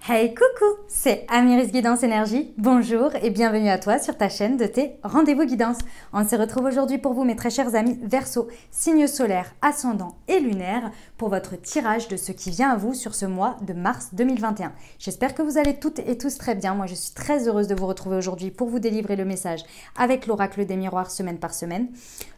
Hey coucou, c'est Amiris Guidance Énergie, bonjour et bienvenue à toi sur ta chaîne de tes rendez-vous guidance. On se retrouve aujourd'hui pour vous mes très chers amis Verseau, signe solaire, ascendant et lunaire pour votre tirage de ce qui vient à vous sur ce mois de mars 2021. J'espère que vous allez toutes et tous très bien, moi je suis très heureuse de vous retrouver aujourd'hui pour vous délivrer le message avec l'oracle des miroirs semaine par semaine,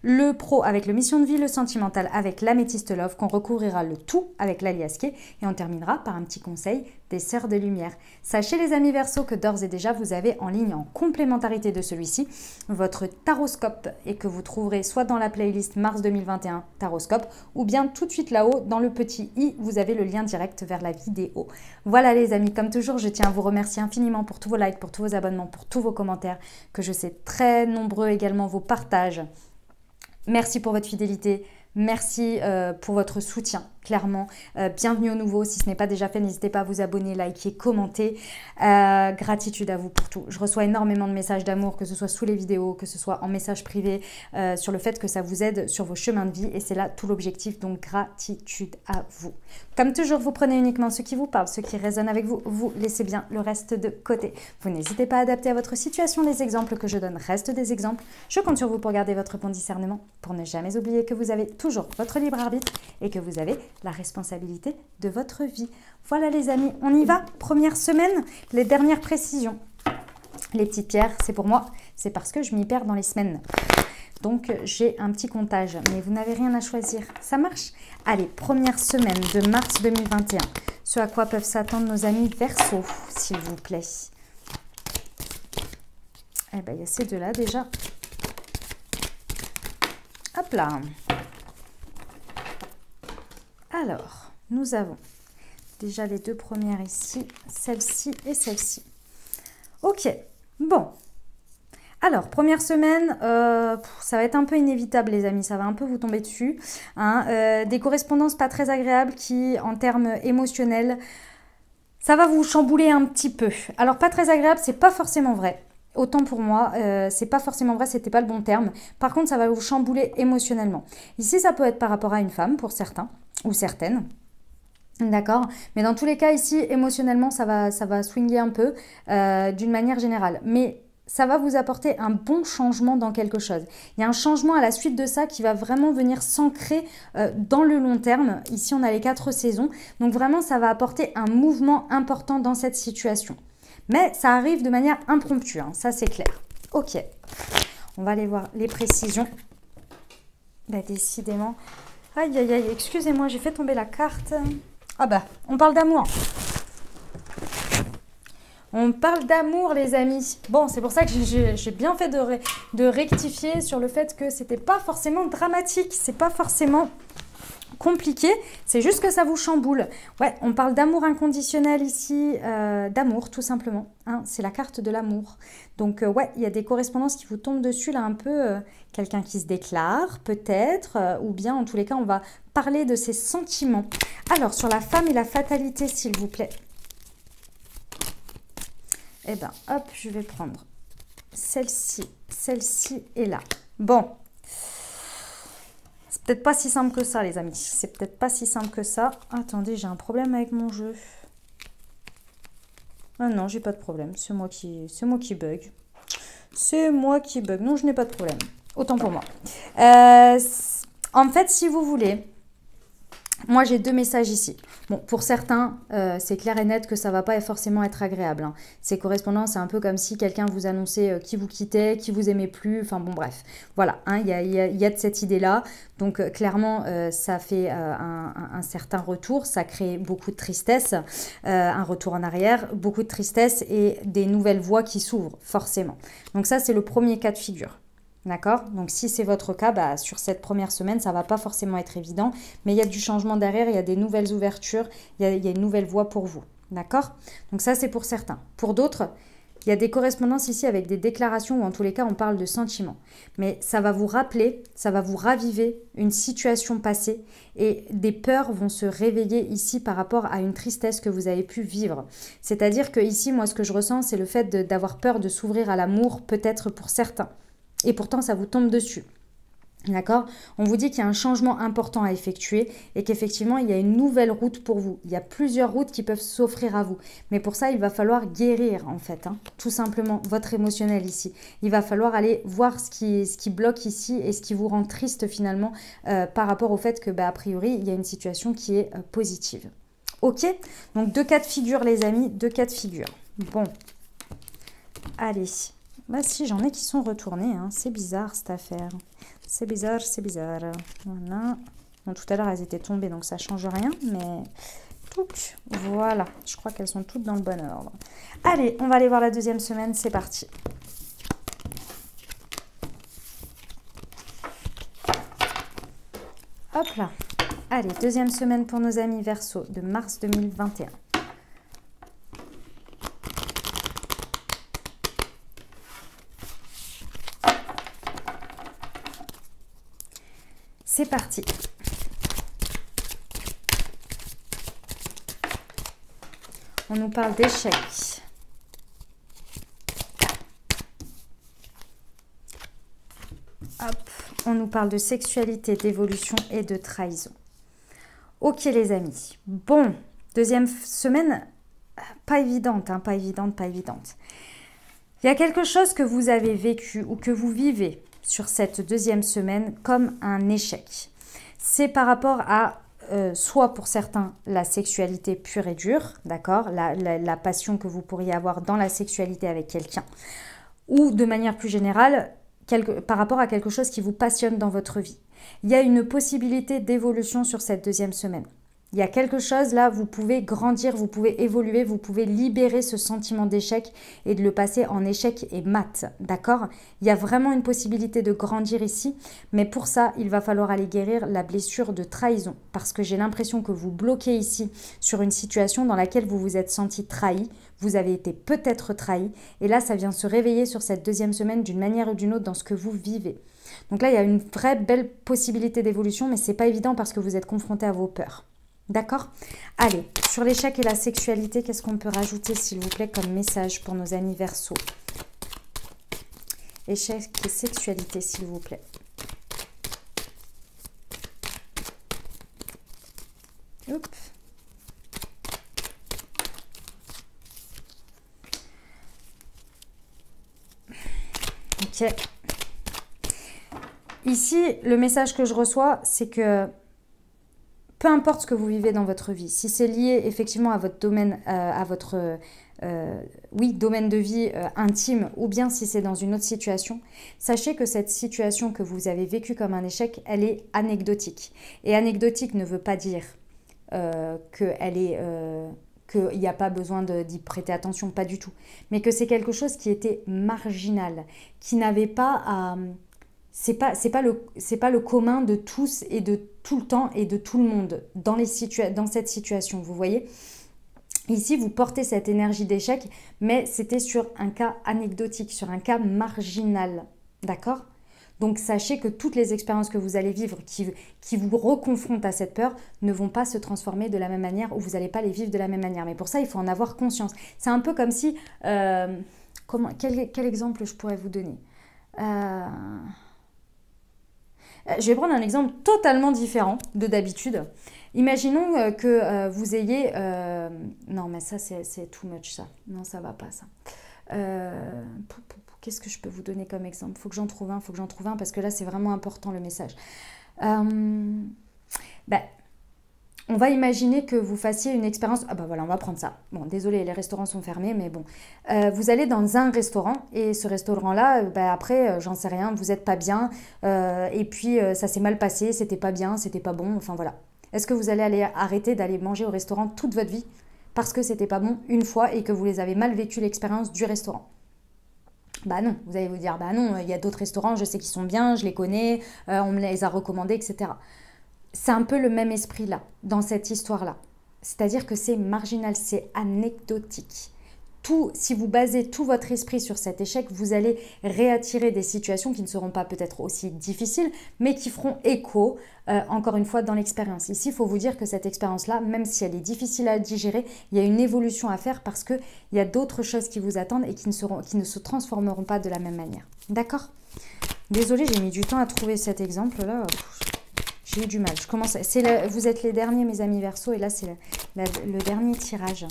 le pro avec le mission de vie, le sentimental avec l'améthyste love, qu'on recouvrira le tout avec l'aliasqué et on terminera par un petit conseil des sœurs de lumière. Sachez les amis Verseau que d'ores et déjà vous avez en ligne en complémentarité de celui-ci votre taroscope et que vous trouverez soit dans la playlist mars 2021 taroscope ou bien tout de suite là-haut dans le petit i vous avez le lien direct vers la vidéo. Voilà les amis, comme toujours je tiens à vous remercier infiniment pour tous vos likes, pour tous vos abonnements, pour tous vos commentaires, que je sais très nombreux également vos partages. Merci pour votre fidélité. Merci pour votre soutien, clairement. Bienvenue au nouveau. Si ce n'est pas déjà fait, n'hésitez pas à vous abonner, liker, commenter. Gratitude à vous pour tout. Je reçois énormément de messages d'amour, que ce soit sous les vidéos, que ce soit en message privé, sur le fait que ça vous aide sur vos chemins de vie. Et c'est là tout l'objectif, donc gratitude à vous. Comme toujours, vous prenez uniquement ce qui vous parle, ce qui résonne avec vous. Vous laissez bien le reste de côté. Vous n'hésitez pas à adapter à votre situation. Les exemples que je donne restent des exemples. Je compte sur vous pour garder votre bon discernement, pour ne jamais oublier que vous avez toujours votre libre arbitre et que vous avez la responsabilité de votre vie. Voilà les amis, on y va. Première semaine, les dernières précisions. Les petites pierres, c'est pour moi, c'est parce que je m'y perds dans les semaines. Donc j'ai un petit comptage, mais vous n'avez rien à choisir. Ça marche? Allez, première semaine de mars 2021. Ce à quoi peuvent s'attendre nos amis Verseau, s'il vous plaît. Eh bien, il y a ces deux-là déjà. Hop là. Alors, nous avons déjà les deux premières ici, celle-ci et celle-ci. Ok, bon. Alors, première semaine, ça va être un peu inévitable les amis, ça va un peu vous tomber dessus. Hein. Des correspondances pas très agréables qui, en termes émotionnels, ça va vous chambouler un petit peu. Alors, pas très agréable, c'est pas forcément vrai. Autant pour moi, c'est pas forcément vrai, c'était pas le bon terme. Par contre, ça va vous chambouler émotionnellement. Ici, ça peut être par rapport à une femme pour certains ou certaines. D'accord, mais dans tous les cas ici émotionnellement ça va swinguer un peu d'une manière générale, mais ça va vous apporter un bon changement dans quelque chose. Il y a un changement à la suite de ça qui va vraiment venir s'ancrer dans le long terme. Ici on a les 4 saisons, donc vraiment ça va apporter un mouvement important dans cette situation. Mais ça arrive de manière impromptue, hein, ça c'est clair. Ok, on va aller voir les précisions. Bah, décidément, aïe aïe aïe, excusez-moi j'ai fait tomber la carte. Ah bah, on parle d'amour. On parle d'amour, les amis. Bon, c'est pour ça que j'ai bien fait de rectifier sur le fait que c'était pas forcément dramatique. C'est pas forcément compliqué. C'est juste que ça vous chamboule. Ouais, on parle d'amour inconditionnel ici. D'amour, tout simplement. Hein, c'est la carte de l'amour. Donc, ouais, il y a des correspondances qui vous tombent dessus, là, un peu. Quelqu'un qui se déclare, peut-être. Ou bien, en tous les cas, on va parler de ses sentiments. Alors, sur la femme et la fatalité, s'il vous plaît. Eh bien, hop, je vais prendre celle-ci et là. Bon. C'est peut-être pas si simple que ça, les amis. C'est peut-être pas si simple que ça. Attendez, j'ai un problème avec mon jeu. Ah non, j'ai pas de problème. C'est moi qui bug. C'est moi qui bug. Non, je n'ai pas de problème. Autant pour moi. En fait, si vous voulez, moi j'ai deux messages ici. Bon, pour certains, c'est clair et net que ça va pas forcément être agréable. Hein. Ces correspondances, c'est un peu comme si quelqu'un vous annonçait qui vous quittait, qui vous aimait plus. Enfin bon, bref. Voilà, hein, y a de cette idée-là. Donc clairement, ça fait un certain retour. Ça crée beaucoup de tristesse, un retour en arrière, beaucoup de tristesse et des nouvelles voies qui s'ouvrent, forcément. Donc ça, c'est le premier cas de figure. D'accord? Donc si c'est votre cas, bah, sur cette première semaine, ça ne va pas forcément être évident, mais il y a du changement derrière, il y a des nouvelles ouvertures, il y a une nouvelle voie pour vous. D'accord? Donc ça, c'est pour certains. Pour d'autres, il y a des correspondances ici avec des déclarations, ou en tous les cas, on parle de sentiments. Mais ça va vous rappeler, ça va vous raviver une situation passée, et des peurs vont se réveiller ici par rapport à une tristesse que vous avez pu vivre. C'est-à-dire que ici, moi, ce que je ressens, c'est le fait d'avoir peur de s'ouvrir à l'amour, peut-être pour certains. Et pourtant, ça vous tombe dessus. D'accord? On vous dit qu'il y a un changement important à effectuer et qu'effectivement, il y a une nouvelle route pour vous. Il y a plusieurs routes qui peuvent s'offrir à vous. Mais pour ça, il va falloir guérir, en fait, hein, tout simplement, votre émotionnel ici. Il va falloir aller voir ce qui bloque ici et ce qui vous rend triste, finalement, par rapport au fait que, a priori, il y a une situation qui est positive. Ok? Donc, 2 cas de figure, les amis, 2 cas de figure. Bon. Allez. Bah si, j'en ai qui sont retournés, hein. C'est bizarre, cette affaire. C'est bizarre, c'est bizarre. Voilà. Bon, tout à l'heure, elles étaient tombées, donc ça ne change rien. Mais, touc, voilà. Je crois qu'elles sont toutes dans le bon ordre. Allez, on va aller voir la deuxième semaine. C'est parti. Hop là. Allez, deuxième semaine pour nos amis Verseau de mars 2021. C'est parti. On nous parle d'échec. Hop, on nous parle de sexualité, d'évolution et de trahison. Ok les amis. Bon, deuxième semaine, pas évidente, hein, pas évidente, pas évidente. Il y a quelque chose que vous avez vécu ou que vous vivez sur cette deuxième semaine comme un échec. C'est par rapport à, soit pour certains, la sexualité pure et dure, d'accord, la passion que vous pourriez avoir dans la sexualité avec quelqu'un, ou de manière plus générale, par rapport à quelque chose qui vous passionne dans votre vie. Il y a une possibilité d'évolution sur cette deuxième semaine. Il y a quelque chose là, vous pouvez grandir, vous pouvez évoluer, vous pouvez libérer ce sentiment d'échec et de le passer en échec et mat, d'accord? Il y a vraiment une possibilité de grandir ici, mais pour ça, il va falloir aller guérir la blessure de trahison, parce que j'ai l'impression que vous bloquez ici sur une situation dans laquelle vous vous êtes senti trahi, vous avez été peut-être trahi, et là, ça vient se réveiller sur cette deuxième semaine d'une manière ou d'une autre dans ce que vous vivez. Donc là, il y a une vraie belle possibilité d'évolution, mais c'est pas évident parce que vous êtes confronté à vos peurs. D'accord? Allez, sur l'échec et la sexualité, qu'est-ce qu'on peut rajouter, s'il vous plaît, comme message pour nos amis Verseau? Échec et sexualité, s'il vous plaît. Hop. Ok. Ici, le message que je reçois, c'est que peu importe ce que vous vivez dans votre vie, si c'est lié effectivement à votre domaine, domaine de vie intime, ou bien si c'est dans une autre situation, sachez que cette situation que vous avez vécue comme un échec, elle est anecdotique. Et anecdotique ne veut pas dire qu'il n'y a pas besoin d'y prêter attention, pas du tout. Mais que c'est quelque chose qui était marginal, qui n'avait pas à... C'est pas le commun de tous et de tout le temps et de tout le monde dans cette situation, vous voyez. Ici, vous portez cette énergie d'échec, mais c'était sur un cas anecdotique, sur un cas marginal, d'accord? Donc, sachez que toutes les expériences que vous allez vivre qui vous reconfrontent à cette peur ne vont pas se transformer de la même manière, ou vous n'allez pas les vivre de la même manière. Mais pour ça, il faut en avoir conscience. C'est un peu comme si... quel exemple je pourrais vous donner je vais prendre un exemple totalement différent de d'habitude. Imaginons que vous ayez... non, mais ça, c'est too much, ça. Non, ça va pas, ça. Qu'est-ce que je peux vous donner comme exemple? Faut que j'en trouve un, parce que là, c'est vraiment important, le message. On va imaginer que vous fassiez une expérience... Ah bah voilà, on va prendre ça. Bon, désolé, les restaurants sont fermés, mais bon. Vous allez dans un restaurant, et ce restaurant-là, après, j'en sais rien, vous n'êtes pas bien, et puis ça s'est mal passé, c'était pas bien, c'était pas bon, enfin voilà. Est-ce que vous allez arrêter d'aller manger au restaurant toute votre vie parce que c'était pas bon une fois et que vous les avez mal vécu l'expérience du restaurant? Bah non, vous allez vous dire, bah non, il y a d'autres restaurants, je sais qu'ils sont bien, je les connais, on me les a recommandés, etc. C'est un peu le même esprit là, dans cette histoire-là. C'est-à-dire que c'est marginal, c'est anecdotique. Si vous basez tout votre esprit sur cet échec, vous allez réattirer des situations qui ne seront pas peut-être aussi difficiles, mais qui feront écho, encore une fois, dans l'expérience. Ici, il faut vous dire que cette expérience-là, même si elle est difficile à digérer, il y a une évolution à faire parce qu'il y a d'autres choses qui vous attendent et qui ne se transformeront pas de la même manière. D'accord ? Désolée, j'ai mis du temps à trouver cet exemple-là. J'ai eu du mal. Vous êtes les derniers, mes amis Verseau, et là, c'est le dernier tirage.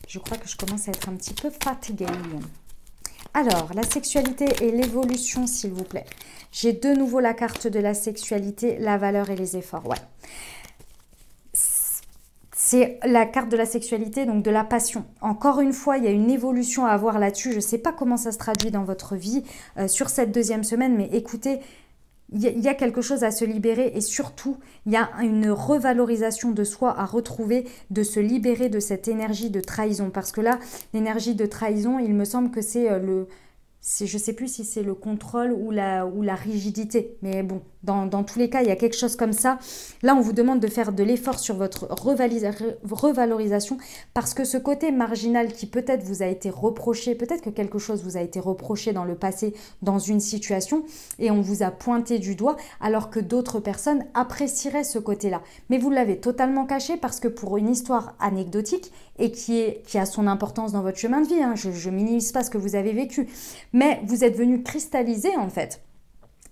Je crois que je commence à être un petit peu fatiguée. Alors, la sexualité et l'évolution, s'il vous plaît. J'ai de nouveau la carte de la sexualité, la valeur et les efforts. Ouais. C'est la carte de la sexualité, donc de la passion. Encore une fois, il y a une évolution à avoir là-dessus. Je ne sais pas comment ça se traduit dans votre vie sur cette deuxième semaine, mais écoutez, il y a quelque chose à se libérer et surtout, il y a une revalorisation de soi à retrouver, de se libérer de cette énergie de trahison. Parce que là, l'énergie de trahison, il me semble que c'est je ne sais plus si c'est le contrôle ou la rigidité. Mais bon, dans tous les cas, il y a quelque chose comme ça. Là, on vous demande de faire de l'effort sur votre revalorisation parce que ce côté marginal qui peut-être vous a été reproché, peut-être que quelque chose vous a été reproché dans le passé, dans une situation, et on vous a pointé du doigt, alors que d'autres personnes apprécieraient ce côté-là. Mais vous l'avez totalement caché parce que pour une histoire anecdotique et qui a son importance dans votre chemin de vie, hein, je ne minimise pas ce que vous avez vécu, mais vous êtes venu cristalliser en fait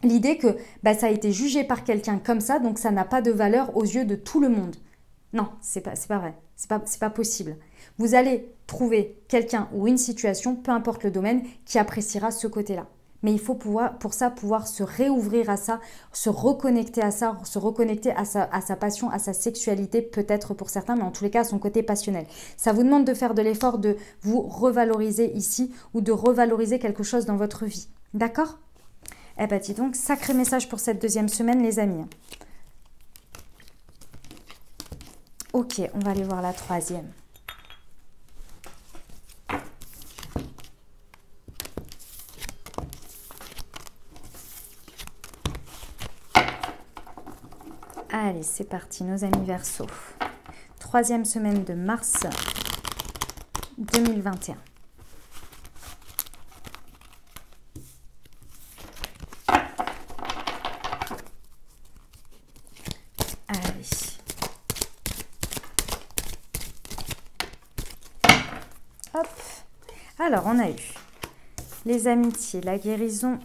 l'idée que ça a été jugé par quelqu'un comme ça, donc ça n'a pas de valeur aux yeux de tout le monde. Non, c'est pas vrai, c'est pas possible. Vous allez trouver quelqu'un ou une situation, peu importe le domaine, qui appréciera ce côté-là. Mais il faut pour ça pouvoir se réouvrir à ça, se reconnecter à ça, se reconnecter à sa passion, à sa sexualité, peut-être pour certains, mais en tous les cas à son côté passionnel. Ça vous demande de faire de l'effort de vous revaloriser ici ou de revaloriser quelque chose dans votre vie. D'accord ? Eh bien, dis donc, sacré message pour cette deuxième semaine, les amis. Ok, on va aller voir la troisième. Allez, c'est parti, nos amis Verseau. Troisième semaine de mars 2021. Hop. Alors, on a eu les amitiés, la guérison,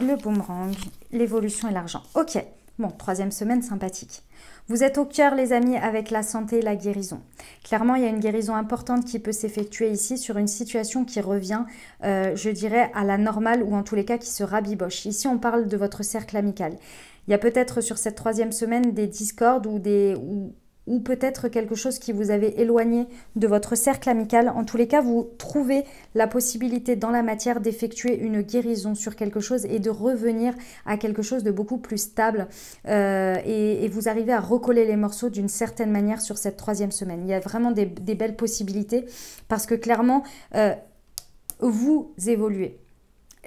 le boomerang, l'évolution et l'argent. Ok, bon, troisième semaine sympathique. Vous êtes au cœur, les amis, avec la santé et la guérison. Clairement, il y a une guérison importante qui peut s'effectuer ici sur une situation qui revient, je dirais, à la normale ou en tous les cas qui se rabiboche. Ici, on parle de votre cercle amical. Il y a peut-être sur cette troisième semaine des discordes ou peut-être quelque chose qui vous avait éloigné de votre cercle amical. En tous les cas, vous trouvez la possibilité dans la matière d'effectuer une guérison sur quelque chose et de revenir à quelque chose de beaucoup plus stable et vous arrivez à recoller les morceaux d'une certaine manière sur cette troisième semaine. Il y a vraiment des belles possibilités parce que clairement, vous évoluez.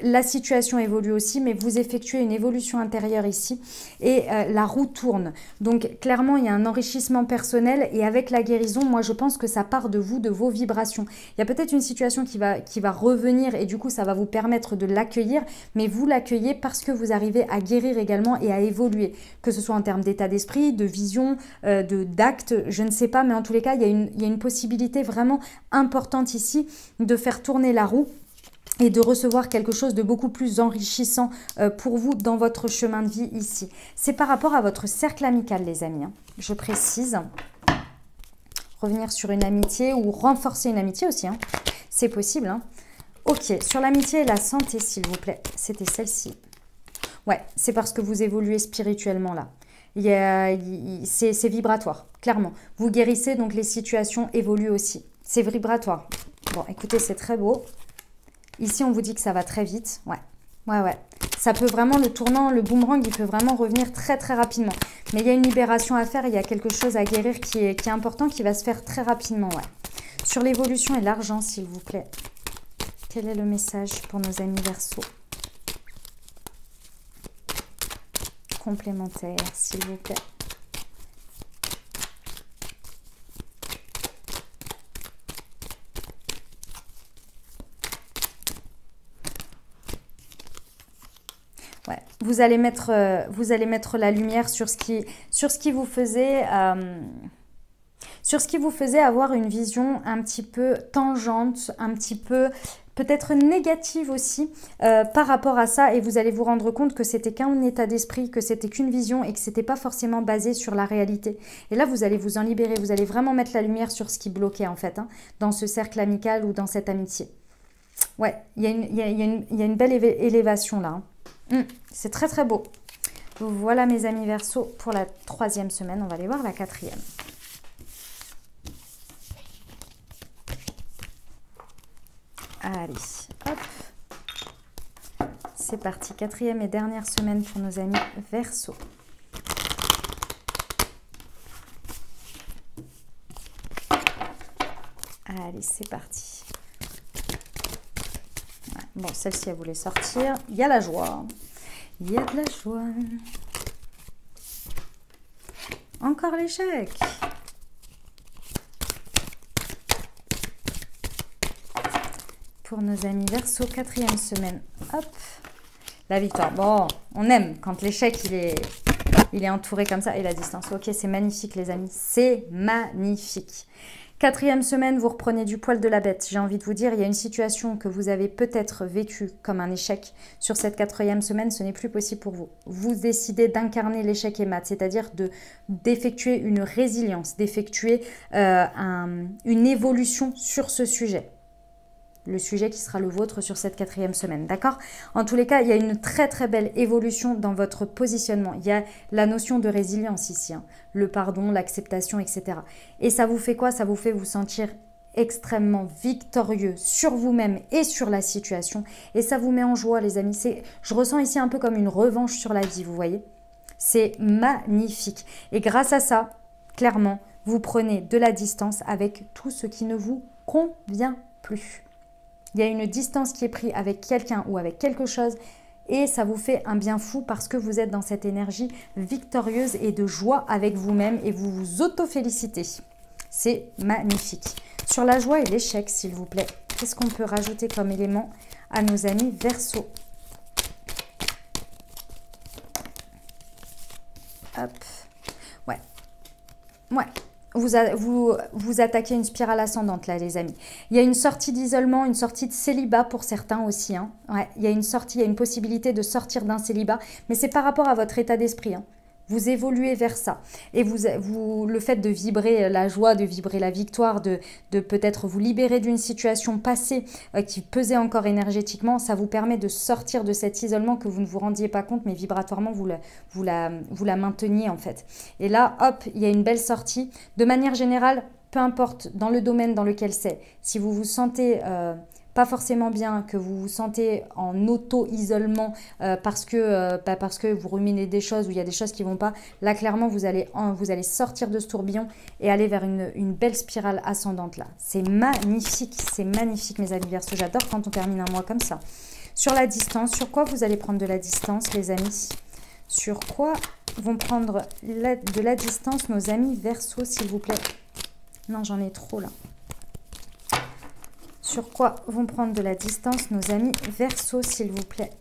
La situation évolue aussi, mais vous effectuez une évolution intérieure ici et la roue tourne. Donc clairement, il y a un enrichissement personnel et avec la guérison, moi je pense que ça part de vous, de vos vibrations. Il y a peut-être une situation qui va revenir et du coup ça va vous permettre de l'accueillir, mais vous l'accueillez parce que vous arrivez à guérir également et à évoluer, que ce soit en termes d'état d'esprit, de vision, d'acte, je ne sais pas, mais en tous les cas, il y a une possibilité vraiment importante ici de faire tourner la roue et de recevoir quelque chose de beaucoup plus enrichissant pour vous dans votre chemin de vie ici. C'est par rapport à votre cercle amical, les amis. Je précise. Revenir sur une amitié ou renforcer une amitié aussi. C'est possible. Ok, sur l'amitié et la santé, s'il vous plaît. C'était celle-ci. Ouais, c'est parce que vous évoluez spirituellement là. C'est vibratoire, clairement. Vous guérissez, donc les situations évoluent aussi. C'est vibratoire. Bon, écoutez, c'est très beau. Ici, on vous dit que ça va très vite. Ouais. Ça peut vraiment, le tournant, le boomerang, il peut vraiment revenir très, très rapidement. Mais il y a une libération à faire, il y a quelque chose à guérir qui est important, qui va se faire très rapidement, ouais. Sur l'évolution et l'argent, s'il vous plaît. Quel est le message pour nos amis Verseau? Complémentaire, s'il vous plaît. Ouais, vous allez mettre sur ce qui vous faisait avoir une vision un petit peu tangente, un petit peu peut-être négative aussi par rapport à ça, et vous allez vous rendre compte que c'était qu'un état d'esprit, que c'était qu'une vision et que c'était pas forcément basé sur la réalité. Et là, vous allez vous en libérer, vous allez vraiment mettre la lumière sur ce qui bloquait en fait, hein, dans ce cercle amical ou dans cette amitié. Ouais, il y a une belle élévation là. Hein. C'est très très beau. Voilà mes amis Verseau pour la 3e semaine. On va aller voir la 4e. Allez, hop. C'est parti. 4e et dernière semaine pour nos amis Verseau. Allez, c'est parti. Bon, celle-ci, elle voulait sortir. Il y a la joie. Il y a de la joie. Encore l'échec. Pour nos amis Verseau, 4e semaine. Hop. La victoire. Bon, on aime quand l'échec, il est entouré comme ça. Et la distance. Ok, c'est magnifique, les amis. C'est magnifique. 4e semaine, vous reprenez du poil de la bête. J'ai envie de vous dire, il y a une situation que vous avez peut-être vécue comme un échec. Sur cette 4e semaine, ce n'est plus possible pour vous. Vous décidez d'incarner l'échec et mat, c'est-à-dire d'effectuer une résilience, d'effectuer une évolution sur ce sujet. Le sujet qui sera le vôtre sur cette 4e semaine, d'accord? En tous les cas, il y a une très très belle évolution dans votre positionnement. Il y a la notion de résilience ici, hein. Le pardon, l'acceptation, etc. Et ça vous fait quoi? Ça vous fait vous sentir extrêmement victorieux sur vous-même et sur la situation. Et ça vous met en joie, les amis. Je ressens ici un peu comme une revanche sur la vie, vous voyez? C'est magnifique. Et grâce à ça, clairement, vous prenez de la distance avec tout ce qui ne vous convient plus. Il y a une distance qui est prise avec quelqu'un ou avec quelque chose et ça vous fait un bien fou parce que vous êtes dans cette énergie victorieuse et de joie avec vous-même et vous vous auto-félicitez. C'est magnifique. Sur la joie et l'échec, s'il vous plaît, qu'est-ce qu'on peut rajouter comme élément à nos amis Verseau? Hop. Ouais. Ouais. Vous attaquez une spirale ascendante là, les amis. Il y a une sortie d'isolement, une sortie de célibat pour certains aussi. Hein. Ouais, il y a une sortie, il y a une possibilité de sortir d'un célibat, mais c'est par rapport à votre état d'esprit. Hein. Vous évoluez vers ça. Et le fait de vibrer la joie, de vibrer la victoire, de peut-être vous libérer d'une situation passée qui pesait encore énergétiquement, ça vous permet de sortir de cet isolement que vous ne vous rendiez pas compte, mais vibratoirement, vous la mainteniez en fait. Et là, hop, il y a une belle sortie. De manière générale, peu importe dans le domaine dans lequel c'est, si vous vous sentez... pas forcément bien, que vous vous sentez en auto-isolement parce que vous ruminez des choses ou il y a des choses qui ne vont pas, là clairement vous allez sortir de ce tourbillon et aller vers une belle spirale ascendante là. C'est magnifique mes amis Verseau, j'adore quand on termine un mois comme ça. Sur la distance, sur quoi vous allez prendre de la distance les amis? Sur quoi vont prendre de la distance nos amis Verseau s'il vous plaît? Non, j'en ai trop là. Sur quoi vont prendre de la distance nos amis Verseau, s'il vous plaît?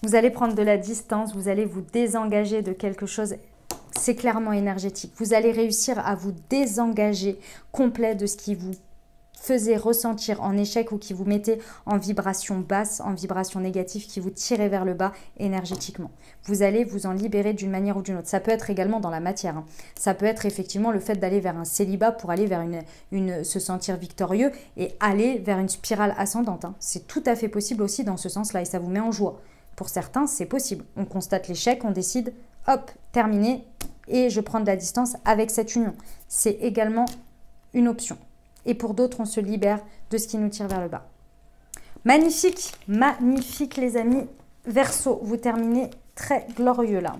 Vous allez prendre de la distance, vous allez vous désengager de quelque chose, c'est clairement énergétique. Vous allez réussir à vous désengager complet de ce qui vous faisait ressentir en échec ou qui vous mettait en vibration basse, en vibration négative, qui vous tirait vers le bas énergétiquement. Vous allez vous en libérer d'une manière ou d'une autre. Ça peut être également dans la matière. Hein. Ça peut être effectivement le fait d'aller vers un célibat pour aller vers se sentir victorieux et aller vers une spirale ascendante. Hein. C'est tout à fait possible aussi dans ce sens-là et ça vous met en joie. Pour certains, c'est possible. On constate l'échec, on décide, hop, terminé et je prends de la distance avec cette union. C'est également une option. Et pour d'autres, on se libère de ce qui nous tire vers le bas. Magnifique, magnifique les amis. Verseau, vous terminez très glorieux là.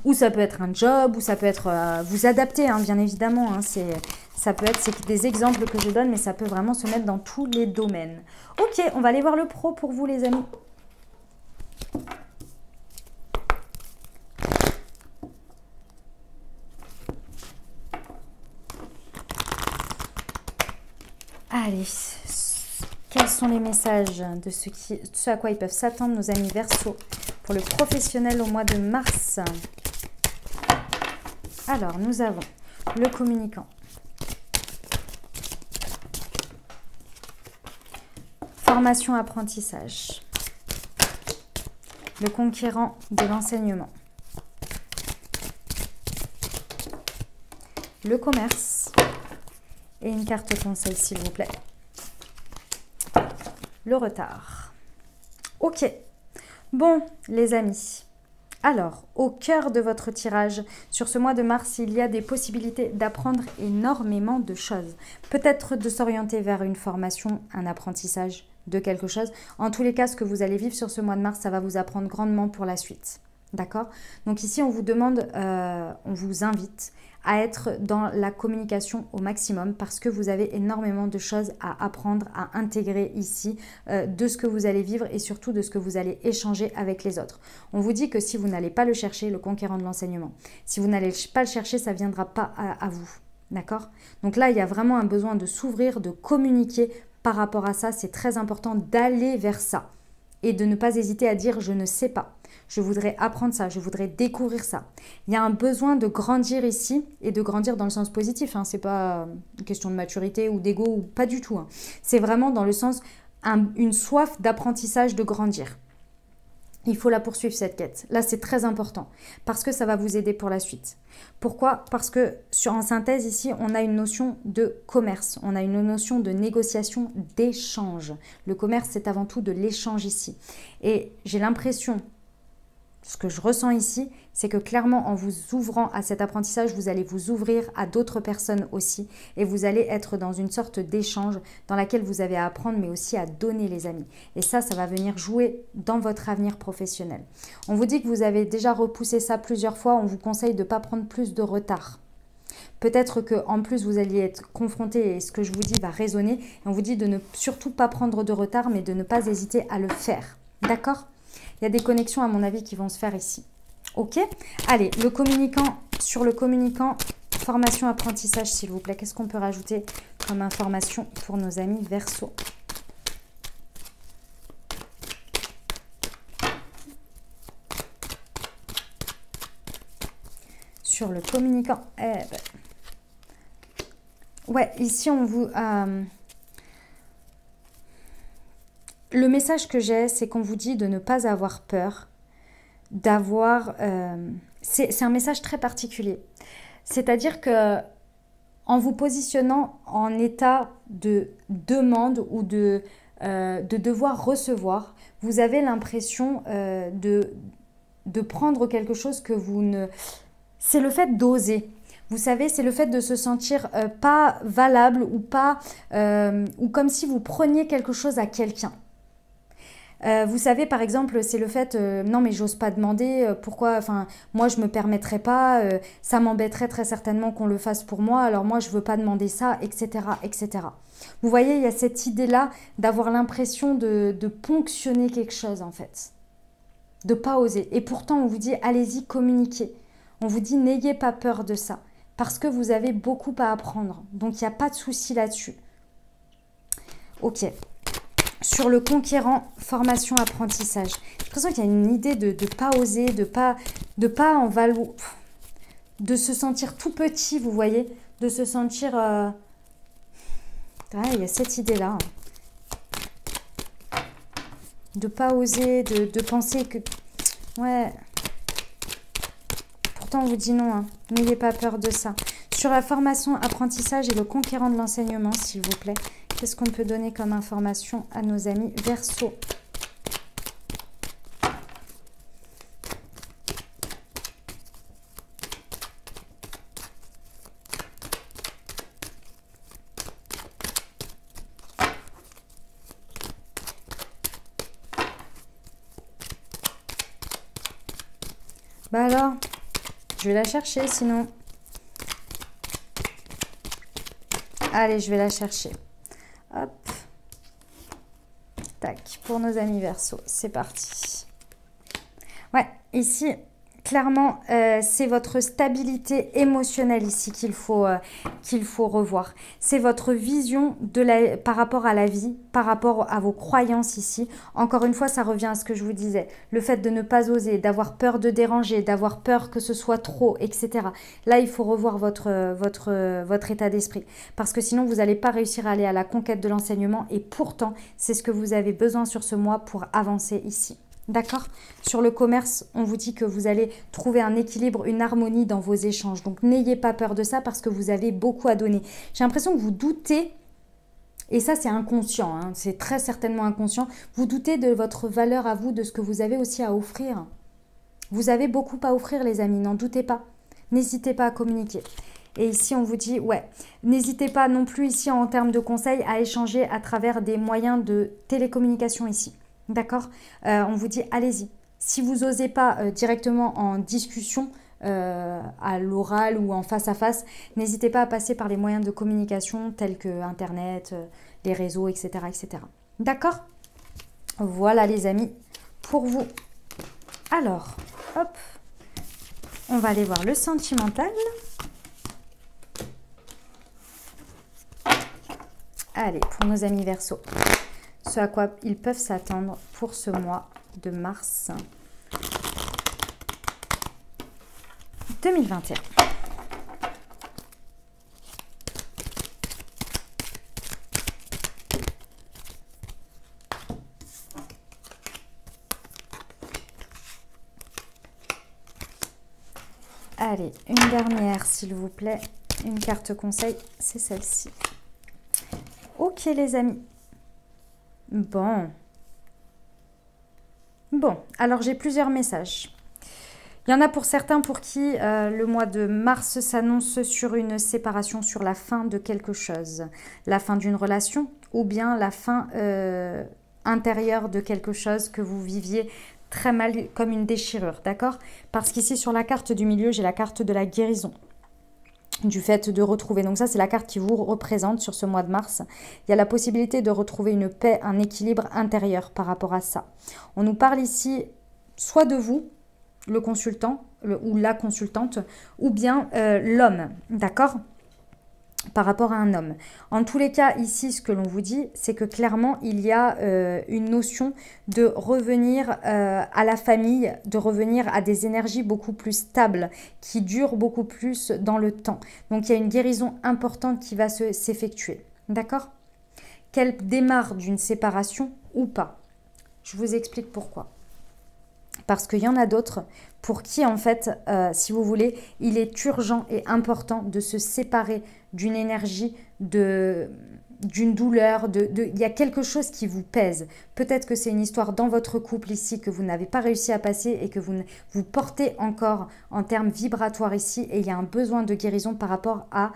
Ou ça peut être un job, ou ça peut être... vous adapter, hein, bien évidemment. Hein, c'est des exemples que je donne, mais ça peut vraiment se mettre dans tous les domaines. Ok, on va aller voir le pro pour vous les amis. Allez, Quels sont les messages de ce à quoi ils peuvent s'attendre, nos amis Verseau, pour le professionnel au mois de mars? Alors, nous avons le communicant. Formation apprentissage. Le conquérant de l'enseignement. Le commerce. Et une carte conseil, s'il vous plaît. Le retard. Ok. Bon, les amis. Alors, au cœur de votre tirage, sur ce mois de mars, il y a des possibilités d'apprendre énormément de choses. Peut-être de s'orienter vers une formation, un apprentissage de quelque chose. En tous les cas, ce que vous allez vivre sur ce mois de mars, ça va vous apprendre grandement pour la suite. D'accord? Donc ici, on vous demande, on vous invite à être dans la communication au maximum parce que vous avez énormément de choses à apprendre, à intégrer ici de ce que vous allez vivre et surtout de ce que vous allez échanger avec les autres. On vous dit que si vous n'allez pas le chercher, le conquérant de l'enseignement, si vous n'allez pas le chercher, ça ne viendra pas à vous. D'accord? Donc là, il y a vraiment un besoin de s'ouvrir, de communiquer par rapport à ça. C'est très important d'aller vers ça et de ne pas hésiter à dire « je ne sais pas ». Je voudrais apprendre ça, je voudrais découvrir ça. Il y a un besoin de grandir ici et de grandir dans le sens positif. Ce n'est pas une question de maturité ou d'ego ou pas du tout. C'est vraiment dans le sens une soif d'apprentissage, de grandir. Il faut la poursuivre cette quête. Là, c'est très important parce que ça va vous aider pour la suite. Pourquoi? Parce que en synthèse ici, on a une notion de commerce, on a une notion de négociation, d'échange. Le commerce, c'est avant tout de l'échange ici. Et j'ai l'impression, ce que je ressens ici, c'est que clairement, en vous ouvrant à cet apprentissage, vous allez vous ouvrir à d'autres personnes aussi. Et vous allez être dans une sorte d'échange dans laquelle vous avez à apprendre, mais aussi à donner, les amis. Et ça va venir jouer dans votre avenir professionnel. On vous dit que vous avez déjà repoussé ça plusieurs fois. On vous conseille de ne pas prendre plus de retard. Peut-être qu'en plus, vous alliez être confronté et ce que je vous dis va résonner. Et on vous dit de ne surtout pas prendre de retard, mais de ne pas hésiter à le faire. D'accord ? Il y a des connexions, à mon avis, qui vont se faire ici. Ok? Allez, le communicant, sur le communicant, formation apprentissage, s'il vous plaît. Qu'est-ce qu'on peut rajouter comme information pour nos amis Verseau? Sur le communicant, ouais, ici, on vous... Le message que j'ai, c'est qu'on vous dit de ne pas avoir peur, d'avoir... c'est un message très particulier. C'est-à-dire que en vous positionnant en état de demande ou de devoir recevoir, vous avez l'impression de prendre quelque chose que vous ne... C'est le fait d'oser. Vous savez, c'est le fait de se sentir pas valable ou pas... ou comme si vous preniez quelque chose à quelqu'un. Vous savez, par exemple, c'est le fait, non mais j'ose pas demander, pourquoi, enfin, moi je me permettrais pas, ça m'embêterait très certainement qu'on le fasse pour moi, alors moi je veux pas demander ça, etc., etc. Vous voyez, il y a cette idée-là d'avoir l'impression de ponctionner quelque chose en fait, de pas oser. Et pourtant on vous dit, allez-y, communiquez. On vous dit, n'ayez pas peur de ça, parce que vous avez beaucoup à apprendre, donc il n'y a pas de souci là-dessus. Ok. Sur le conquérant, formation, apprentissage. J'ai l'impression qu'il y a une idée de ne pas oser, de pas en valoir, de se sentir tout petit, vous voyez, de se sentir... Ah, il y a cette idée-là. De pas oser, de penser que... Ouais. Pourtant, on vous dit non, hein. N'ayez pas peur de ça. Sur la formation, apprentissage et le conquérant de l'enseignement, s'il vous plaît. Qu'est-ce qu'on peut donner comme information à nos amis Verseau? Bah alors, je vais la chercher sinon. Allez, je vais la chercher. Hop. Tac, pour nos amis Verseau, c'est parti. Ouais, ici, clairement, c'est votre stabilité émotionnelle ici qu'il faut revoir. C'est votre vision par rapport à la vie, par rapport à vos croyances ici. Encore une fois, ça revient à ce que je vous disais. Le fait de ne pas oser, d'avoir peur de déranger, d'avoir peur que ce soit trop, etc. Là, il faut revoir votre état d'esprit. Parce que sinon, vous n'allez pas réussir à aller à la conquête de l'enseignement. Et pourtant, c'est ce que vous avez besoin sur ce mois pour avancer ici. D'accord? Sur le commerce, on vous dit que vous allez trouver un équilibre, une harmonie dans vos échanges. Donc, n'ayez pas peur de ça parce que vous avez beaucoup à donner. J'ai l'impression que vous doutez, et ça, c'est inconscient, hein, c'est très certainement inconscient. Vous doutez de votre valeur à vous, de ce que vous avez aussi à offrir. Vous avez beaucoup à offrir, les amis, n'en doutez pas. N'hésitez pas à communiquer. Et ici, on vous dit, ouais, n'hésitez pas non plus ici en termes de conseils à échanger à travers des moyens de télécommunication ici. D'accord? On vous dit, allez-y. Si vous n'osez pas directement en discussion, à l'oral ou en face à face, n'hésitez pas à passer par les moyens de communication tels que Internet, les réseaux, etc. etc. D'accord? Voilà les amis, pour vous. Alors, hop, on va aller voir le sentimental. Allez, pour nos amis Verseau. Ce à quoi ils peuvent s'attendre pour ce mois de mars 2021. Allez, une dernière s'il vous plaît, une carte conseil, c'est celle-ci. Ok les amis. Bon, alors j'ai plusieurs messages. Il y en a pour certains pour qui le mois de mars s'annonce sur une séparation, sur la fin de quelque chose. La fin d'une relation ou bien la fin intérieure de quelque chose que vous viviez très mal, comme une déchirure, d'accord? Parce qu'ici sur la carte du milieu, j'ai la carte de la guérison. Du fait de retrouver, donc ça c'est la carte qui vous représente sur ce mois de mars. Il y a la possibilité de retrouver une paix, un équilibre intérieur par rapport à ça. On nous parle ici soit de vous, le consultant ou la consultante, ou bien l'homme, d'accord? Par rapport à un homme. En tous les cas, ici, ce que l'on vous dit, c'est que clairement, il y a une notion de revenir à la famille, de revenir à des énergies beaucoup plus stables, qui durent beaucoup plus dans le temps. Donc, il y a une guérison importante qui va s'effectuer. D'accord? Qu'elle démarre d'une séparation ou pas. Je vous explique pourquoi. Parce qu'il y en a d'autres pour qui, en fait, si vous voulez, il est urgent et important de se séparer d'une énergie, d'une douleur, il y a quelque chose qui vous pèse. Peut-être que c'est une histoire dans votre couple ici que vous n'avez pas réussi à passer et que vous portez encore en termes vibratoires ici et il y a un besoin de guérison par rapport à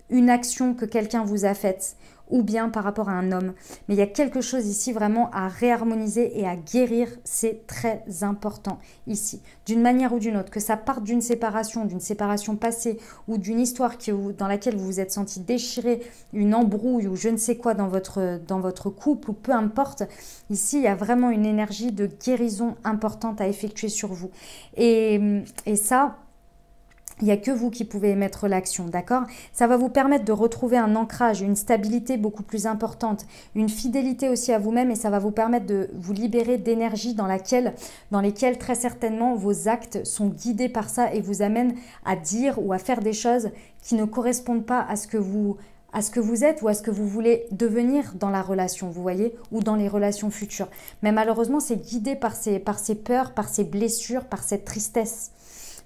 une action que quelqu'un vous a faite ou bien par rapport à un homme. Mais il y a quelque chose ici vraiment à réharmoniser et à guérir, c'est très important ici. D'une manière ou d'une autre, que ça parte d'une séparation passée ou d'une histoire dans laquelle vous vous êtes senti déchiré, une embrouille ou je ne sais quoi dans votre couple ou peu importe, ici il y a vraiment une énergie de guérison importante à effectuer sur vous. Et ça... il n'y a que vous qui pouvez émettre l'action, d'accord? Ça va vous permettre de retrouver un ancrage, une stabilité beaucoup plus importante, une fidélité aussi à vous-même et ça va vous permettre de vous libérer d'énergie dans lesquelles très certainement vos actes sont guidés par ça et vous amènent à dire ou à faire des choses qui ne correspondent pas à ce que vous êtes ou à ce que vous voulez devenir dans la relation, vous voyez, ou dans les relations futures. Mais malheureusement, c'est guidé par ces peurs, par ces blessures, par cette tristesse.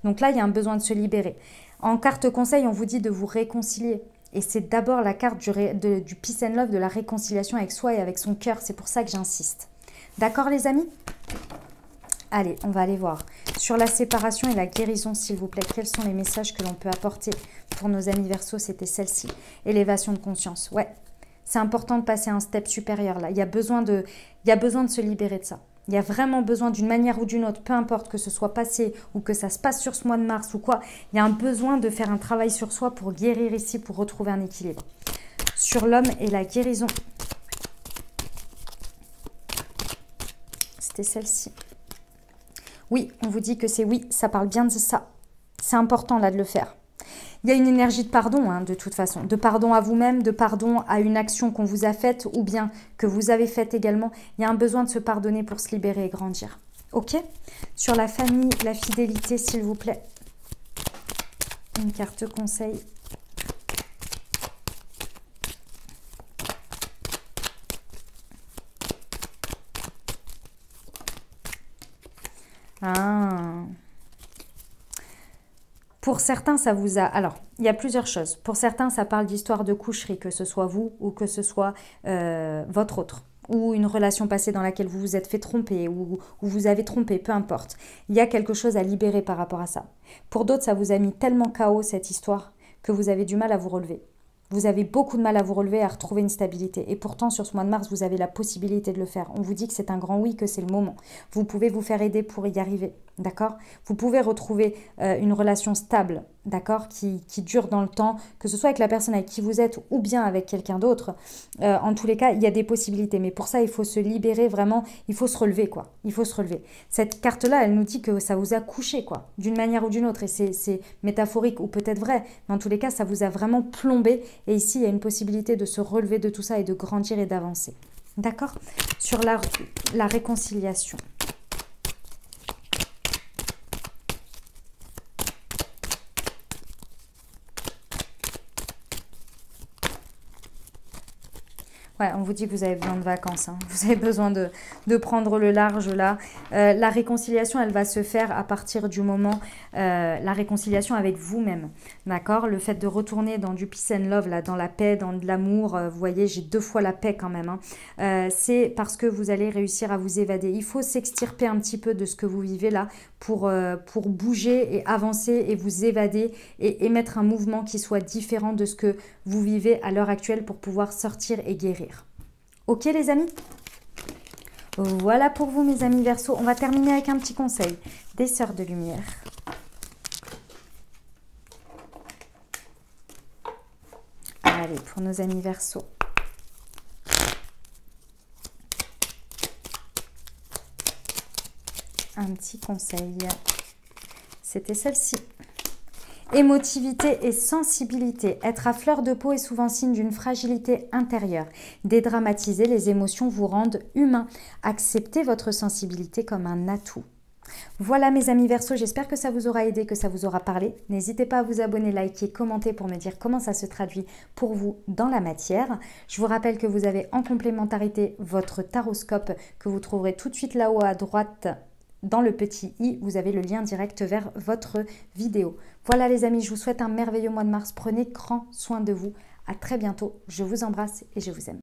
Donc là, il y a un besoin de se libérer. En carte conseil, on vous dit de vous réconcilier. Et c'est d'abord la carte du peace and love, de la réconciliation avec soi et avec son cœur. C'est pour ça que j'insiste. D'accord, les amis? Allez, on va aller voir. Sur la séparation et la guérison, s'il vous plaît, quels sont les messages que l'on peut apporter pour nos amis Verseau? C'était celle-ci. Élévation de conscience. Ouais, c'est important de passer à un step supérieur là. Il y a besoin de se libérer de ça. Il y a vraiment besoin d'une manière ou d'une autre, peu importe que ce soit passé ou que ça se passe sur ce mois de mars ou quoi, il y a un besoin de faire un travail sur soi pour guérir ici, pour retrouver un équilibre. Sur l'homme et la guérison, c'était celle-ci. Oui, on vous dit que c'est oui, ça parle bien de ça. C'est important là de le faire. Il y a une énergie de pardon, hein, de toute façon. De pardon à vous-même, de pardon à une action qu'on vous a faite ou bien que vous avez faite également. Il y a un besoin de se pardonner pour se libérer et grandir. Ok? Sur la famille, la fidélité, s'il vous plaît. Une carte conseil. Ah. Pour certains, ça vous a... Alors, il y a plusieurs choses. Pour certains, ça parle d'histoire de coucherie, que ce soit vous ou que ce soit votre autre. Ou une relation passée dans laquelle vous vous êtes fait tromper ou vous avez trompé, peu importe. Il y a quelque chose à libérer par rapport à ça. Pour d'autres, ça vous a mis tellement KO cette histoire que vous avez du mal à vous relever. Vous avez beaucoup de mal à vous relever, à retrouver une stabilité. Et pourtant, sur ce mois de mars, vous avez la possibilité de le faire. On vous dit que c'est un grand oui, que c'est le moment. Vous pouvez vous faire aider pour y arriver, d'accord? Vous pouvez retrouver une relation stable, d'accord, qui dure dans le temps, que ce soit avec la personne avec qui vous êtes ou bien avec quelqu'un d'autre. En tous les cas, il y a des possibilités. Mais pour ça, il faut se libérer vraiment. Il faut se relever, quoi. Il faut se relever. Cette carte-là, elle nous dit que ça vous a couché, quoi, d'une manière ou d'une autre. Et c'est métaphorique ou peut-être vrai. Mais en tous les cas, ça vous a vraiment plombé. Et ici, il y a une possibilité de se relever de tout ça et de grandir et d'avancer. D'accord? Sur la réconciliation. Ouais, on vous dit que vous avez besoin de vacances, hein. Vous avez besoin de prendre le large là. La réconciliation, elle va se faire à partir du moment, la réconciliation avec vous-même, d'accord? Le fait de retourner dans du peace and love, là, dans la paix, dans de l'amour, vous voyez, j'ai 2 fois la paix quand même, hein. C'est parce que vous allez réussir à vous évader. Il faut s'extirper un petit peu de ce que vous vivez là pour bouger et avancer et vous évader et émettre un mouvement qui soit différent de ce que vous vivez à l'heure actuelle pour pouvoir sortir et guérir. Ok les amis? Voilà pour vous mes amis Verseau. On va terminer avec un petit conseil des sœurs de lumière. Allez, pour nos amis Verseau. Un petit conseil. C'était celle-ci. Émotivité et sensibilité. Être à fleur de peau est souvent signe d'une fragilité intérieure. Dédramatiser les émotions vous rendent humain. Acceptez votre sensibilité comme un atout. Voilà mes amis Verseau, j'espère que ça vous aura aidé, que ça vous aura parlé. N'hésitez pas à vous abonner, liker, commenter pour me dire comment ça se traduit pour vous dans la matière. Je vous rappelle que vous avez en complémentarité votre taroscope que vous trouverez tout de suite là-haut à droite. Dans le petit i, vous avez le lien direct vers votre vidéo. Voilà les amis, je vous souhaite un merveilleux mois de mars. Prenez grand soin de vous. À très bientôt. Je vous embrasse et je vous aime.